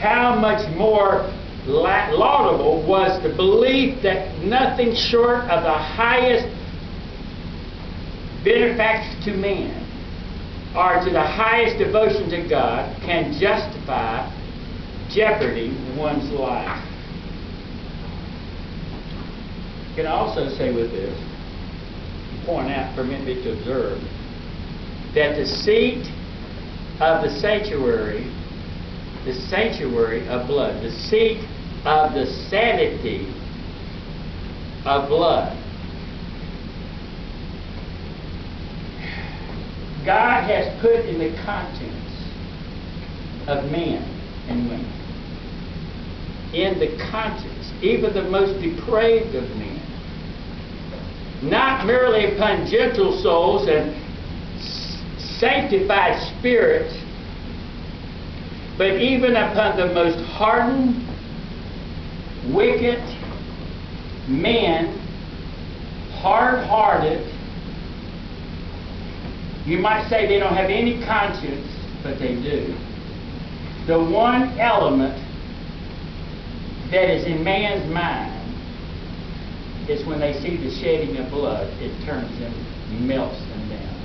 how much more laudable was the belief that nothing short of the highest benefactor to man or to the highest devotion to God can justify jeoparding one's life. You can also say with this, point out, permit me to observe, that the seat of the sanctuary of blood, the seat of the sanity of blood, God has put in the conscience of men and women, in the conscience, even the most depraved of men, not merely upon gentle souls and sanctified spirits, but even upon the most hardened, wicked men, hard-hearted. You might say they don't have any conscience, but they do. The one element that is in man's mind is when they see the shedding of blood, it turns them, melts them down.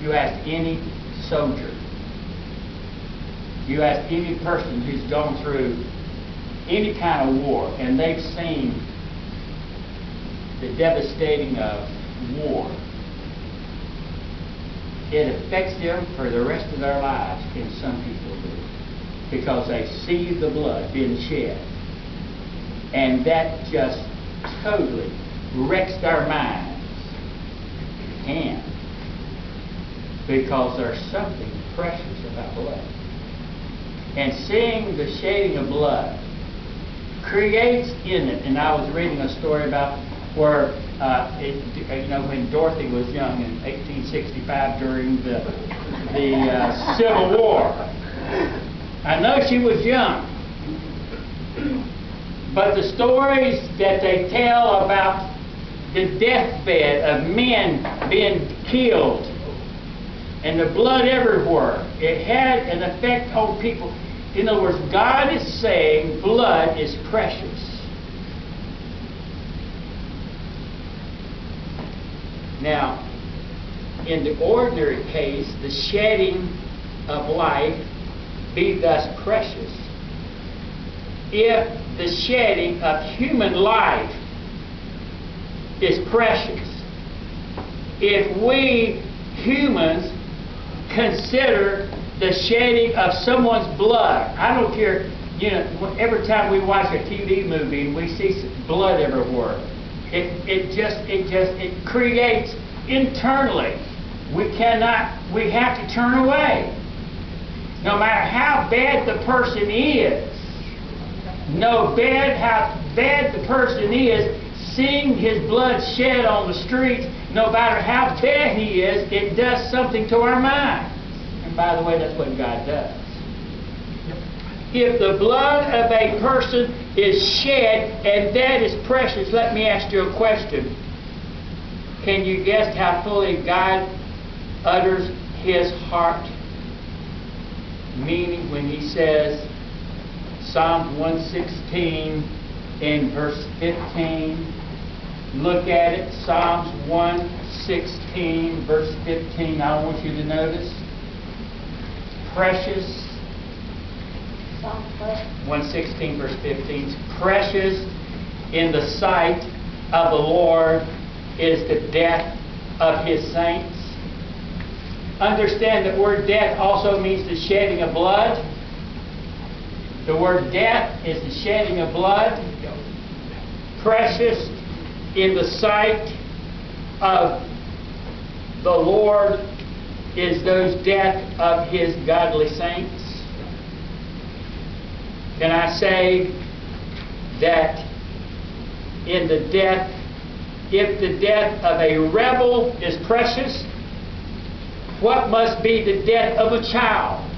You ask any soldier, you ask any person who's gone through any kind of war, and they've seen the devastating of war, it affects them for the rest of their lives, and some people do, because they see the blood being shed. And that just totally wrecks their minds. And because there's something precious about blood. And seeing the shedding of blood creates in it, and I was reading a story about where when Dorothy was young in 1865 during the Civil War. I know she was young, but the stories that they tell about the deathbed of men being killed and the blood everywhere, it had an effect on people. In other words, God is saying blood is precious. Now, in the ordinary case, the shedding of life be thus precious. If the shedding of human life is precious, if we humans consider the shedding of someone's blood, I don't care, every time we watch a TV movie and we see blood everywhere, it creates internally. We have to turn away. No matter how bad the person is, how bad the person is, seeing his blood shed on the streets, no matter how bad he is, it does something to our minds. And by the way, that's what God does. If the blood of a person is shed and that is precious, let me ask you a question. Can you guess how fully God utters His heart? Meaning when He says, Psalm 116 in verse 15, look at it, Psalms 116 verse 15, I want you to notice. Precious. 116 verse 15. Precious in the sight of the Lord is the death of His saints. Understand that word death also means the shedding of blood. The word death is the shedding of blood. Precious in the sight of the Lord is those death of His godly saints. Can I say that in the death, if the death of a rebel is precious, what must be the death of a child?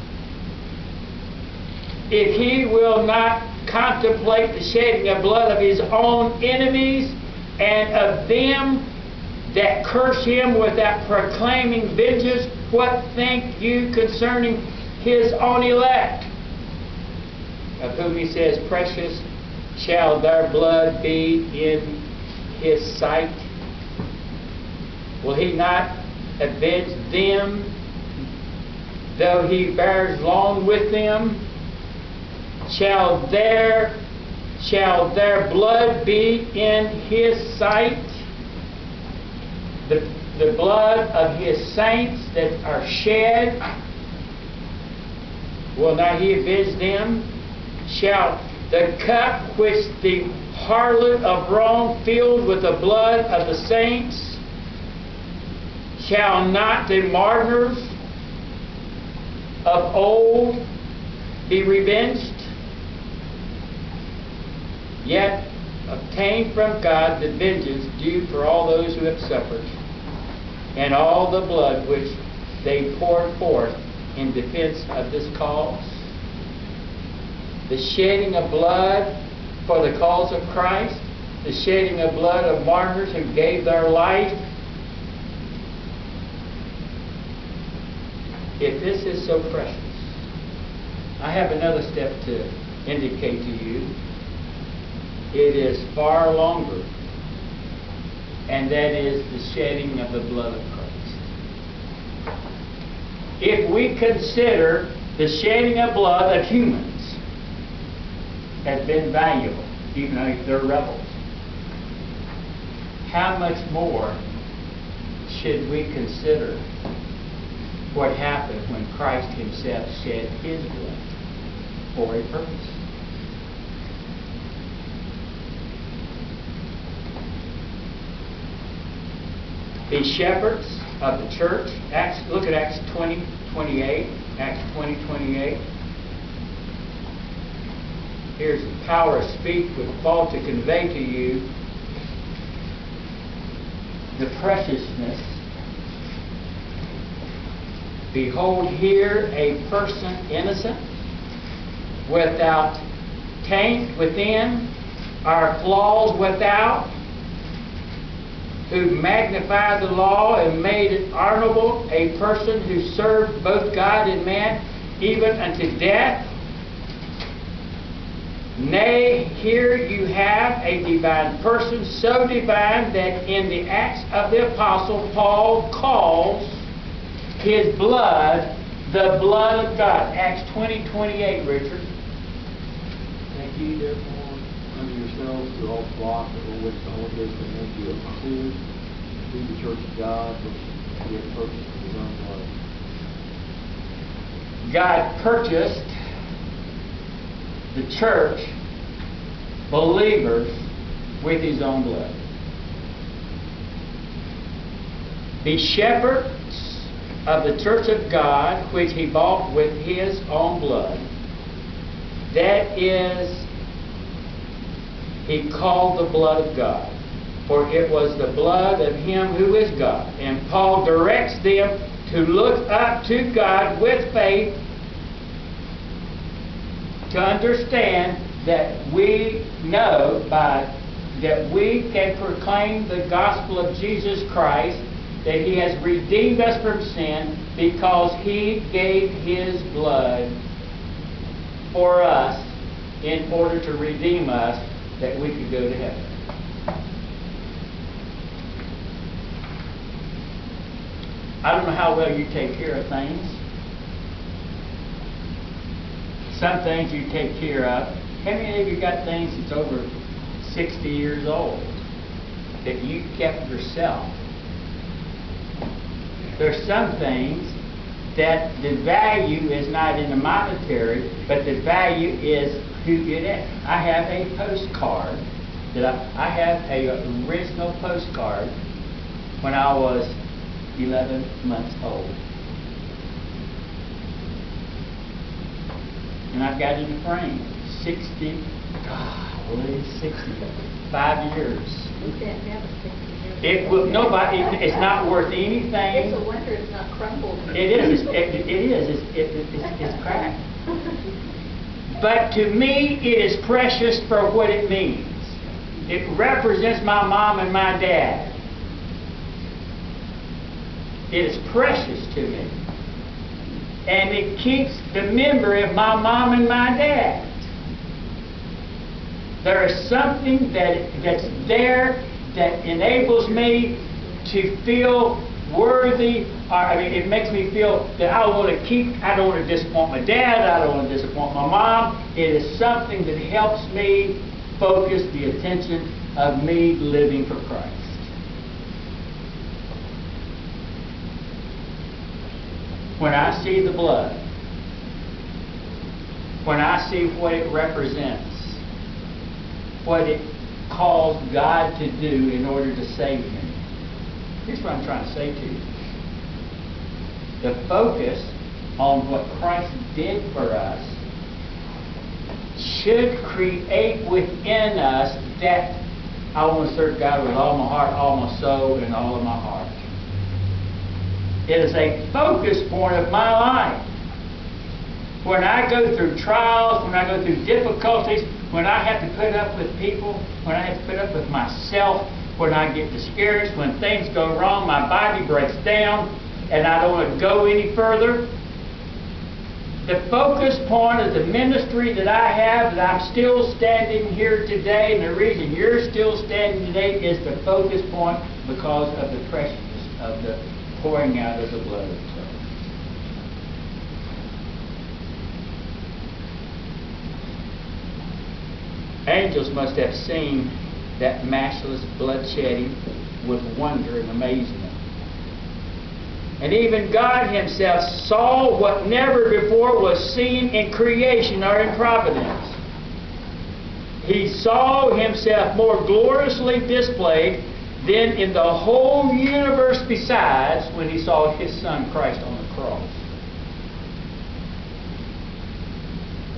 If he will not contemplate the shedding of blood of his own enemies and of them that curse him without proclaiming vengeance, what think you concerning his own elect? of whom he says, precious shall their blood be in his sight? Will he not avenge them, though he bears long with them? Shall their blood be in his sight? The blood of his saints that are shed, will not he avenge them? Shall the cup which the harlot of wrong filled with the blood of the saints, shall not the martyrs of old be revenged? Yet obtain from God the vengeance due for all those who have suffered, and all the blood which they poured forth in defense of this cause. The shedding of blood for the cause of Christ, the shedding of blood of martyrs who gave their life. If this is so precious, I have another step to indicate to you. It is far longer, and that is the shedding of the blood of Christ. If we consider the shedding of blood of humans has been valuable, even though they're rebels, how much more should we consider what happened when Christ himself shed his blood for a purpose? The shepherds of the church, look at Acts 20:28. Acts 20:28. Here's the power of speech with Paul to convey to you the preciousness. Behold here a person innocent, without taint within, or flaws without, who magnified the law and made it honorable, a person who served both God and man, even unto death. Nay, here you have a divine person, so divine that in the Acts of the Apostle, Paul calls his blood the blood of God. Acts 20:28, Richard. Thank ye therefore unto yourselves to all flock over which the Holy Ghost has made you overseers, through the church of God, which he hath purchased with his own blood. God purchased the church, believers, with his own blood. The shepherds of the church of God, which he bought with his own blood, that is, he called the blood of God, for it was the blood of him who is God. And Paul directs them to look up to God with faith, to understand that we know that we can proclaim the gospel of Jesus Christ, that he has redeemed us from sin because he gave his blood for us in order to redeem us, that we could go to heaven. I don't know how well you take care of things. Some things you take care of. How many of you got things that's over 60 years old that you kept yourself? There's some things that the value is not in the monetary, but the value is who did it. I have a postcard that I have an original postcard when I was 11 months old. And I've got it in a frame. 65 years. You can't have a 60 years. It will, nobody, it's not worth anything. It's a wonder it's not crumbled. It is. It's cracked. But to me, it is precious for what it means. It represents my mom and my dad. It is precious to me. And it keeps the memory of my mom and my dad. There is something that's there that enables me to feel worthy. It makes me feel that I don't want to disappoint my dad, I don't want to disappoint my mom. It is something that helps me focus the attention of me living for Christ. When I see the blood, when I see what it represents, what it calls God to do in order to save me, here's what I'm trying to say to you. The focus on what Christ did for us should create within us that I want to serve God with all my heart, all my soul, and all of my heart. It is a focus point of my life. When I go through trials, when I go through difficulties, when I have to put up with people, when I have to put up with myself, when I get discouraged, when things go wrong, my body breaks down, and I don't want to go any further. The focus point of the ministry that I have, that I'm still standing here today, and the reason you're still standing today is the focus point because of the preciousness of the pouring out of the blood of Christ. Angels must have seen that matchless bloodshedding with wonder and amazement. And even God Himself saw what never before was seen in creation or in providence. He saw Himself more gloriously displayed than in the whole universe besides when He saw His Son Christ on the cross.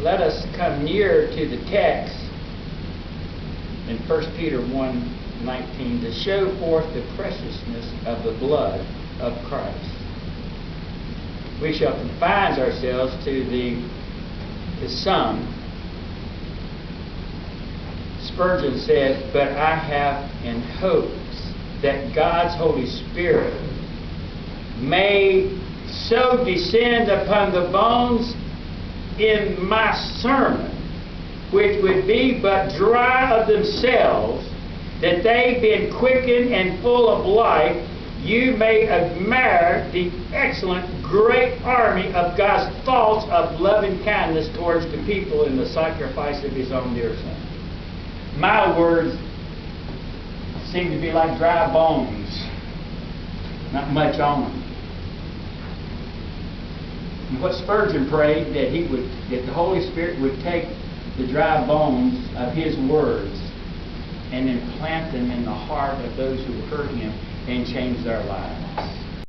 Let us come near to the text in 1 Peter 1:19 to show forth the preciousness of the blood of Christ. We shall confine ourselves to the Son. Spurgeon said, "But I have in hopes that God's Holy Spirit may so descend upon the bones in my sermon, which would be but dry of themselves, that they, being quickened and full of life, you may admire the excellent great army of God's thoughts of loving kindness towards the people in the sacrifice of His own dear Son." My words seem to be like dry bones, not much on them. And what Spurgeon prayed, that the Holy Spirit would take the dry bones of His words and implant them in the heart of those who heard Him and change their lives.